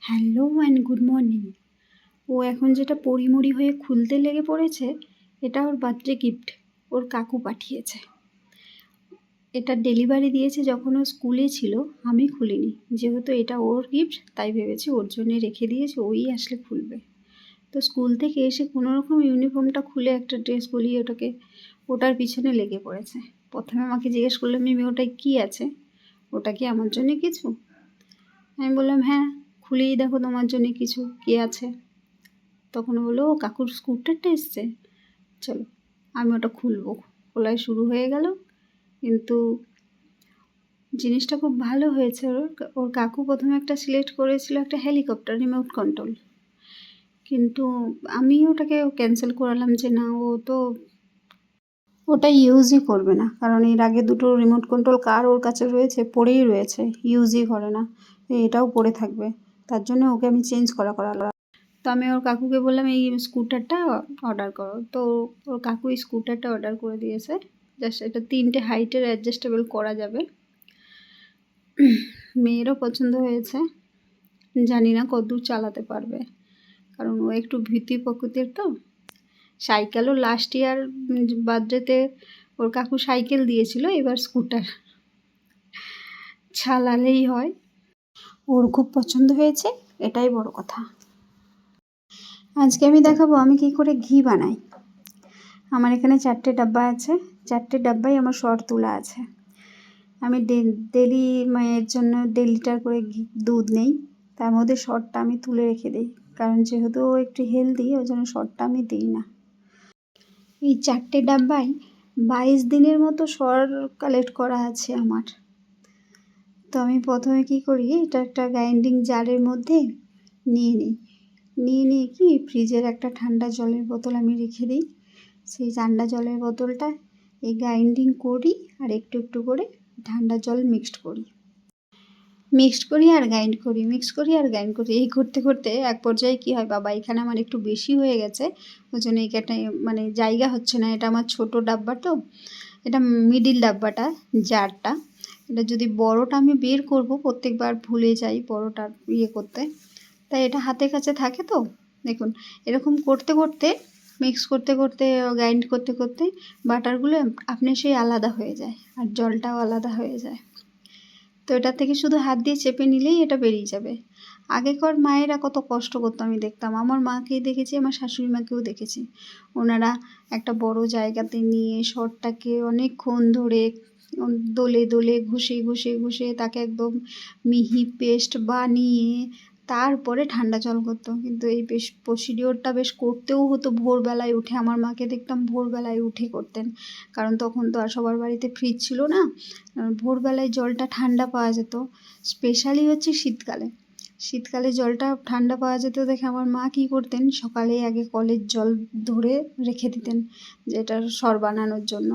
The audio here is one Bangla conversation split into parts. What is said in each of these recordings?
Hello and good morning. ও এখন যেটা পড়িমড়ি হয়ে খুলতে লেগে পড়েছে, এটা ওর বার্থডে গিফট। ওর কাকু পাঠিয়েছে। এটা ডেলিভারি দিয়েছে যখন ও স্কুলে ছিল, আমি খুলিনি। যেহেতু এটা ওর গিফট, তাই ভেবেছি ওর জন্যে রেখে দিয়েছি, ওই আসলে খুলবে। তো স্কুল থেকে এসে কোনোরকম ইউনিফর্মটা খুলে একটা ড্রেস গলিয়ে ওটার পিছনে লেগে পড়েছে। প্রথমে আমাকে জিজ্ঞেস করলো, মিমি ওটায় কী আছে? ওটা কি আমার জন্যে কিছু? আমি বললাম, হ্যাঁ, খুলেই দেখো তোমার জন্যে কিছু কী আছে। তখন বললো, ও কাকুর স্কুটারটা এসছে, চলো আমি ওটা খুলবো। খোলাই শুরু হয়ে গেল, কিন্তু জিনিসটা খুব ভালো হয়েছে। ওর কাকু প্রথমে একটা সিলেক্ট করেছিল, একটা হেলিকপ্টার রিমোট কন্ট্রোল, কিন্তু আমি ওটাকে ক্যান্সেল করালাম যে না, ও তো ওটা ইউজই করবে না, কারণ এর আগে দুটো রিমোট কন্ট্রোল কার ওর কাছে রয়েছে, পড়েই রয়েছে, ইউজই করে না, এটাও পড়ে থাকবে। তার জন্য ওকে আমি চেঞ্জ করালাম। তো আমি ওর কাকুকে বললাম এই স্কুটারটা অর্ডার করো। তো ওর কাকু এই স্কুটারটা অর্ডার করে দিয়েছে। জাস্ট এটা 3টে হাইটের অ্যাডজাস্টেবল করা যাবে। মেয়েরও পছন্দ হয়েছে, জানি না কতদূর চালাতে পারবে, কারণ ও একটু ভীতি প্রকৃতির। তো সাইকেলও লাস্ট ইয়ার বার্থডেতে ওর কাকু সাইকেল দিয়েছিল, এবার স্কুটার চালালেই হয়। ওর খুব পছন্দ হয়েছে, এটাই বড় কথা। আজকে আমি দেখাবো আমি কী করে ঘি বানাই। আমার এখানে 4টে ডাব্বা আছে, 4টে ডাব্বাই আমার সর তোলা আছে। আমি ডেলি মায়ের জন্য 1.5 লিটার করে দুধ নেই, তার মধ্যে সরটা আমি তুলে রেখে দিই, কারণ যেহেতু ও একটু হেলদি, ওই জন্য সরটা আমি দিই না। এই 4টে ডাব্বায় 22 দিনের মতো সর কালেক্ট করা আছে আমার। তো আমি প্রথমে কী করি, এটা একটা গ্রাইন্ডিং জারের মধ্যে নিয়ে কি ফ্রিজের একটা ঠান্ডা জলের বোতল আমি রেখে দিই। সেই ঠান্ডা জলের বোতলটা এই গ্রাইন্ডিং করি, আর একটু একটু করে ঠান্ডা জল মিক্সড করি আর গ্রাইন্ড করি। এই করতে করতে এক পর্যায়ে কী হয়, বাবা এখানে আমার একটু বেশি হয়ে গেছে, ওই জন্য এইখানে মানে জায়গা হচ্ছে না। এটা আমার ছোট ডাব্বা, তো এটা মিডিল ডাব্বাটা, জারটা। এটা যদি বড়টা আমি বের করব, প্রত্যেকবার ভুলে যাই বড়টা করতে, তাই এটা হাতের কাছে থাকে। তো দেখুন, এরকম করতে করতে মিক্স করতে করতে গ্রাইন্ড করতে করতে বাটারগুলো আপনি সেই আলাদা হয়ে যায়, আর জলটাও আলাদা হয়ে যায়। তো এটা থেকে শুধু হাত দিয়ে চেপে নিলেই এটা বেরিয়ে যাবে। আগেকার মায়েরা কত কষ্ট করতো আমি দেখতাম, আমার মাকেই দেখেছি, আমার শাশুড়ি মাকেও দেখেছি। ওনারা একটা বড় জায়গাতে নিয়ে সরটাকে অনেকক্ষণ ধরে দোলে দোলে ঘষে তাকে একদম মিহি পেস্ট বানিয়ে তারপরে ঠান্ডা জল করতো। কিন্তু এই প্রসিডিওরটা বেশ করতেও হতো ভোরবেলায় উঠে। আমার মাকে দেখতাম ভোরবেলায় উঠে করতেন, কারণ তখন তো আর সবার বাড়িতে ফ্রিজ ছিল না। ভোরবেলায় জলটা ঠান্ডা পাওয়া যেত, স্পেশালি হচ্ছে শীতকালে জলটা ঠান্ডা পাওয়া যেত দেখে আমার মা কী করতেন, সকালে আগে কলের জল ধরে রেখে দিতেন, যেটা সর বানানোর জন্য,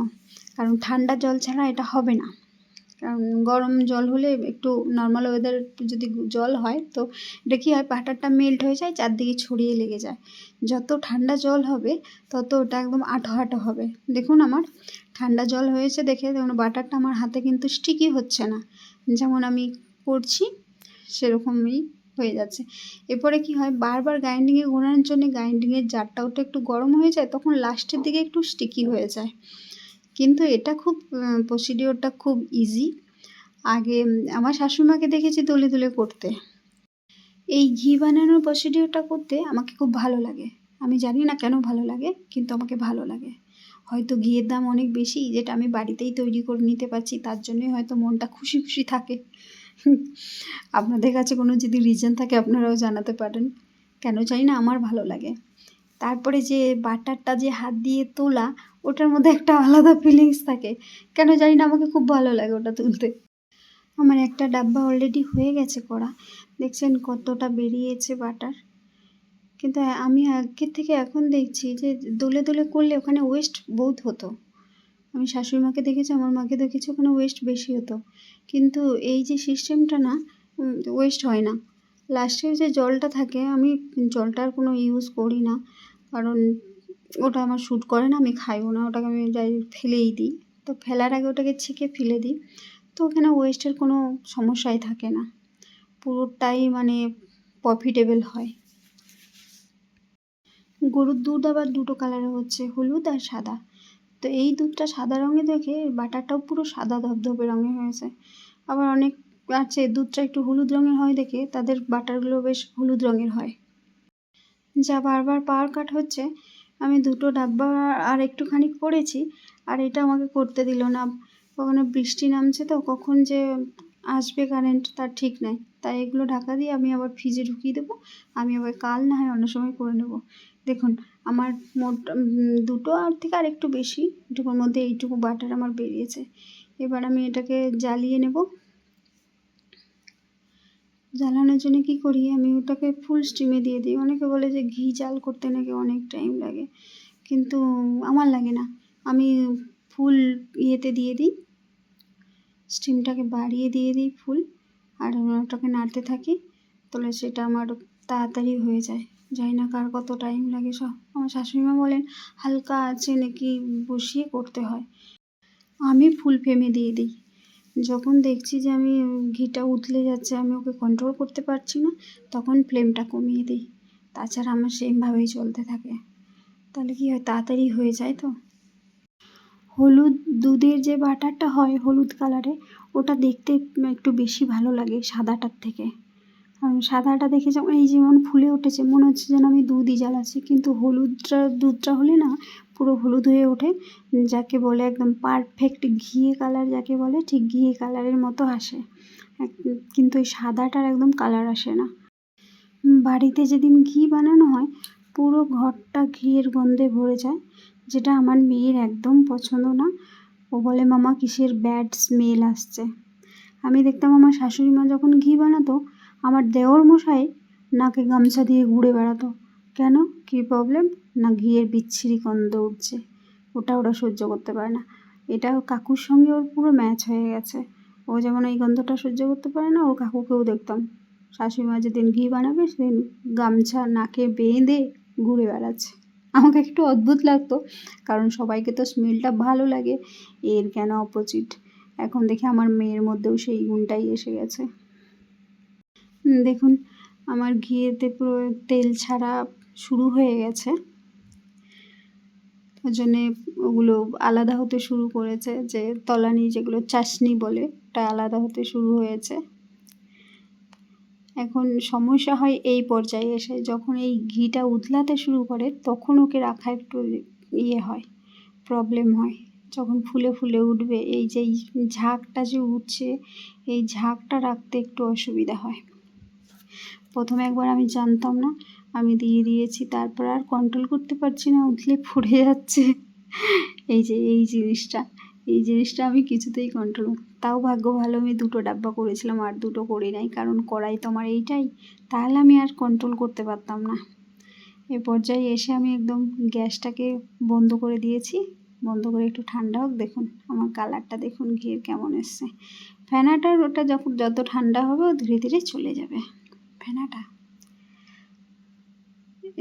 কারণ ঠান্ডা জল ছাড়া এটা হবে না। কারণ গরম জল হলে, একটু নর্মাল ওয়েদার যদি জল হয়, তো এটা কী হয়, বাটারটা মেল্ট হয়ে যায়, চারদিকে ছড়িয়ে লেগে যায়। যত ঠান্ডা জল হবে তত ওটা একদম আঠো আঠো হবে। দেখুন আমার ঠান্ডা জল হয়েছে দেখে, দেখুন বাটারটা আমার হাতে কিন্তু স্টিকি হচ্ছে না, যেমন আমি করছি সেরকমই হয়ে যাচ্ছে। এরপরে কি হয়, বারবার গ্রাইন্ডিংয়ে ঘোরানোর জন্য গ্রাইন্ডিংয়ের জারটাও তো একটু গরম হয়ে যায়, তখন লাস্টের দিকে একটু স্টিকি হয়ে যায়। কিন্তু এটা খুব প্রসিডিওরটা খুব ইজি। আগে আমার শাশুড়িমাকে দেখেছি দলে দলে করতে। এই ঘি বানানোর প্রসিডিওরটা করতে আমাকে খুব ভালো লাগে। আমি জানি না কেন ভালো লাগে, কিন্তু আমাকে ভালো লাগে। হয়তো ঘিয়ের দাম অনেক বেশি, যেটা আমি বাড়িতেই তৈরি করে নিতে পারছি, তার জন্যই হয়তো মনটা খুশি খুশি থাকে। আপনাদের কাছে কোনো যদি রিজন থাকে আপনারাও জানাতে পারেন, কেন জানি না আমার ভালো লাগে। তারপরে যে বাটারটা যে হাত দিয়ে তোলা, ওটার মধ্যে একটা আলাদা ফিলিংস থাকে, কেন জানি না আমাকে খুব ভালো লাগে ওটা তুলতে। আমার একটা ডাব্বা অলরেডি হয়ে গেছে করা, দেখছেন কতটা বেরিয়েছে বাটার। কিন্তু আমি আগের থেকে এখন দেখছি যে দোলে দোলে করলে ওখানে ওয়েস্ট বহুত হতো। আমি শাশুড়ি মাকে দেখেছি, আমার মাকে দেখেছি, ওখানে ওয়েস্ট বেশি হতো। কিন্তু এই যে সিস্টেমটা না, ওয়েস্ট হয় না। লাস্টে যে জলটা থাকে, আমি জলটার কোনো ইউজ করি না, কারণ ওটা আমার শ্যুট করে না, আমি খাইও না ওটাকে, আমি ডাইরেক্ট ফেলেই দিই। তো ফেলার আগে ওটাকে ছেঁকে ফেলে দিই, তো ওখানে ওয়েস্টের কোনো সমস্যাই থাকে না। পুরোটাই মানে প্রফিটেবল হয়। গরুর দুধ আবার দুটো কালারে হচ্ছে, হলুদ আর সাদা। তো এই দুধটা সাদা রঙে দেখে বাটারটাও পুরো সাদা ধবধবে রঙে হয়েছে। আবার অনেক আছে দুধটা একটু হলুদ রঙের হয় দেখে তাদের বাটারগুলো বেশ হলুদ রঙের হয়। যা বারবার পাওয়ার কাট হচ্ছে, আমি দুটো ডাব্বা আর একটুখানি করেছি, আর এটা আমাকে করতে দিল না। কখনো বৃষ্টি নামছে তো কখন যে আসবে কারেন্ট তার ঠিক নাই, তাই এগুলো ঢাকা দিয়ে আমি আবার ফ্রিজে ঢুকিয়ে দেবো। আমি আবার কাল না হয় অন্য সময় করে নেব। দেখুন আমার মোট দুটো আর থেকে আর একটু বেশি, এটুকুর মধ্যে এইটুকু বাটার আমার বেরিয়েছে। এবার আমি এটাকে জ্বালিয়ে নেব। জ্বালানোর জন্য কী করি, আমি ওটাকে ফুল স্টিমে দিয়ে দিই। অনেকে বলে যে ঘি জাল করতে নাকি অনেক টাইম লাগে, কিন্তু আমার লাগে না। আমি ফুল ইয়েতে দিয়ে দিই, স্টিমটাকে বাড়িয়ে দিয়ে দিই ফুল, আর ওটাকে নাড়তে থাকি, তাহলে সেটা আমার তাড়াতাড়ি হয়ে যায়। জানি না কার কত টাইম লাগে। সব আমার শাশুড়িমা বলেন হালকা আছে নাকি বসিয়ে করতে হয়। আমি ফুল ফ্লেমে দিয়ে দিই। যখন দেখছি যে আমি ঘিটা উতলে যাচ্ছে, আমি ওকে কন্ট্রোল করতে পারছি না, তখন ফ্লেমটা কমিয়ে দিই। তাছাড়া আমার সেমভাবেই চলতে থাকে। তাহলে কী হয়, তাড়াতাড়ি হয়ে যায়। তো হলুদ দুধের যে বাটারটা হয় হলুদ কালারে, ওটা দেখতে একটু বেশি ভালো লাগে সাদাটার থেকে। সাদাটা দেখে যেমন এই যেমন ফুলে উঠেছে, মনে হচ্ছে যেন আমি দুধই জ্বালাচ্ছি, কিন্তু দুধটা হলে না পুরো হলুদ হয়ে ওঠে, যাকে বলে একদম পারফেক্ট ঘিয়ে কালার যাকে বলে, ঠিক ঘিয়ে কালারের মতো আসে। কিন্তু ওই সাদাটার একদম কালার আসে না। বাড়িতে যেদিন ঘি বানানো হয় পুরো ঘরটা ঘিয়ের গন্ধে ভরে যায়, যেটা আমার মেয়ের একদম পছন্দ না। ও বলে মামা কিসের ব্যাড স্মেল আসছে। আমি দেখতাম আমার শাশুড়ি মা যখন ঘি বানাতো, আমার দেওর মশাই নাকে গামছা দিয়ে ঘুরে বেড়াতো। কেন, কী প্রবলেম না, ঘিয়ের বিচ্ছিরি গন্ধ উঠছে, ওটা ওরা সহ্য করতে পারে না। এটা কাকুর সঙ্গে ওর পুরো ম্যাচ হয়ে গেছে। ও যেমন এই গন্ধটা সহ্য করতে পারে না, ওর কাকুকেও দেখতাম শাশুড়ি মা যেদিন ঘি বানাবে সেদিন গামছা নাকে বেঁধে ঘুরে বেড়াচ্ছে। আমাকে একটু অদ্ভুত লাগতো, কারণ সবাইকে তো স্মেলটা ভালো লাগে, এর কেন অপোজিট। এখন দেখি আমার মেয়ের মধ্যেও সেই গুণটাই এসে গেছে। দেখুন আমার ঘিয়েতে পুরো তেল ছাড়া শুরু হয়ে গেছে, ওই জন্যে ওগুলো আলাদা হতে শুরু করেছে, যে তলানি যেগুলো চাশনি বলে ওটা আলাদা হতে শুরু হয়েছে। এখন সমস্যা হয় এই পর্যায়ে এসে, যখন এই ঘিটা উতলাতে শুরু করে তখন ওকে রাখা একটু হয়, প্রবলেম হয়। যখন ফুলে ফুলে উঠবে, এই যে ঝাঁকটা যে উঠছে, এই ঝাঁকটা রাখতে একটু অসুবিধা হয়। প্রথমে একবার আমি জানতাম না, আমি দিয়ে দিয়েছি, তারপর আর কন্ট্রোল করতে পারছি না, উঠলে পড়ে যাচ্ছে। এই জিনিসটা আমি কিছুতেই কন্ট্রোল, তাও ভাগ্য ভালো আমি দুটো ডাব্বা করেছিলাম, আর দুটো করি নাই, কারণ কড়াই তো আমার এইটাই, তাহলে আমি আর কন্ট্রোল করতে পারতাম না। এ পর্যায়ে এসে আমি একদম গ্যাসটাকে বন্ধ করে দিয়েছি, বন্ধ করে একটু ঠান্ডা হোক। দেখুন আমার কালারটা দেখুন ঘিয়ের কেমন এসছে। ফেনাটার ওটা যখন যত ঠান্ডা হবে ও ধীরে ধীরে চলে যাবে। ফেনাটা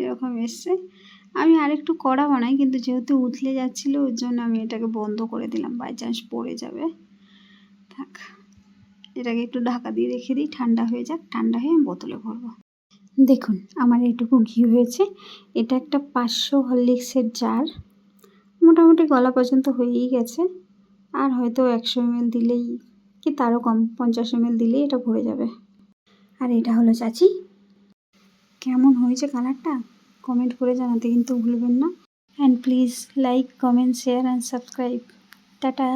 এরকম এসছে। আমি আরেকটু কড়া বানাই, কিন্তু যেহেতু উতলে যাচ্ছিলো ওর জন্য আমি এটাকে বন্ধ করে দিলাম, বাই চান্স পড়ে যাবে। থাক, এটাকে একটু ঢাকা দিয়ে রেখে দিই, ঠান্ডা হয়ে যাক, ঠান্ডা হয়ে আমি বোতলে ভরবো। দেখুন আমার এইটুকু ঘি হয়েছে। এটা একটা 500 হরলিক্সের জার, মোটামুটি গলা পর্যন্ত হয়েই গেছে। আর হয়তো 100 ml দিলেই, কি তারও কম, 50 ml দিলেই এটা ভরে যাবে। আর এটা হলো চাচি। কেমন হয়েছে কালারটা কমেন্ট করে জানাতে কিন্তু ভুলবেন না। And please like, comment, share and subscribe. Tata.